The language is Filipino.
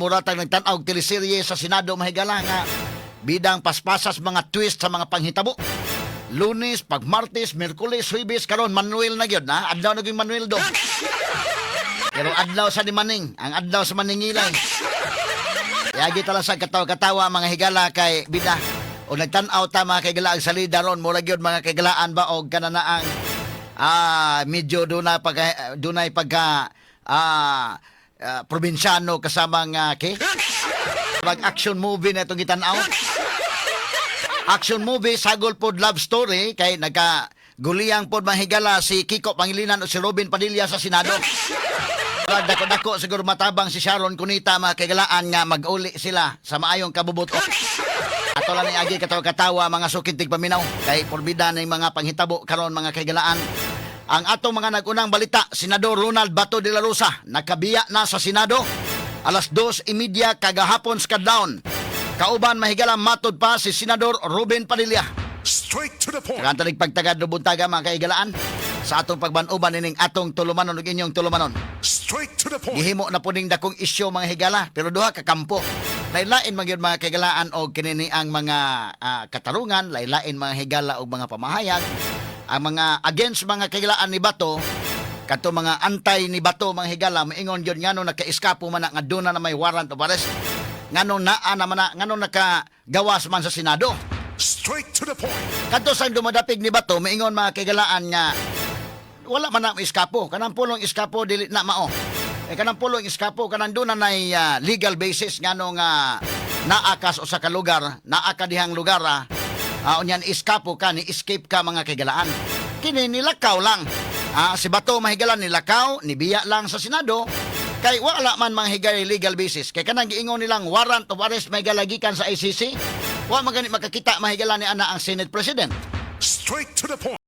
muratag nagtan-aw og teleserye sa Senado mahigala nga bidang paspasas mga twist sa mga panghitabo. Lunes, pag Martes, Miyerkules, Huwebes karon Manuel na gyud na. Adlaw na gyud Manuel do. Pero adlaw sa di Maning, ang adlaw sa Maningilay. Yagi tala sa katawa-katawa mga higala kay bida. O nagtan-aw ta mga kaigala ang salida ron mura gyud mga kaigalaan ba og kananaang medyo dunay pagka probinsyano kasama nga pag action movie na itong gitan-aw. Action movie sagol pod love story kay nagkaguliyang pod mahigala si Kiko Pangilinan o si Robin Padilla sa Senado. Dako-dako siguro matabang si Sharon Cunita mga kaigalaan nga mag-uli sila sa maayong kabubuto. Ato lang agi katawa-katawa mga sukintig paminaw kay porbida na yung mga panghitabo karon mga kaigalaan. Ang atong mga nagunang balita, Senador Ronald Bato de la Rosa nakabiya na sa Senado alas 2:30 kagahapon sa kadlawon. Kauban mahigala matod pa si Senador Ruben Padilla. Straight to the point. Kantalig pagtagad do buntaga mga kaigalaan sa atong pagban-uban ining atong tulumanon ug inyong tulumanon. Straight to the point. Gihimo na puning dakong isyu mga higala pero duha ka kampo. Lain-lain magyud mga kaigalaan og kinini ang mga katarungan, lain-lain mga higala og mga pamahayag. Ang mga against mga kaigalaan ni Bato, kato mga antay ni Bato mga higala, maingon gyud ngano naka-eskapo man nga duna na may warrant of arrest. Ngano ngano nakagawas man sa Senado. Straight to the point. Kadto sa dumadapig ni Bato, maingon mga kaigalaan nga wala man na iskapo. Kanang pulong iskapo dili na mao. Kanang pulong iskapo kanang duna na legal basis ngano nga naakas o sa kalugar, naaka dihang lugar unyan iskapo ka ni escape ka mga kaigalaan. Kini nilakaw lang. Si Bato mahigalan nilakaw, nibiya lang sa Senado. Kay wala man mga higay legal basis. Kay kanang giingon nilang warrant of arrest may galagikan sa ICC. Wa magani makakita mahigalan ni ana ang Senate President. Straight to the point.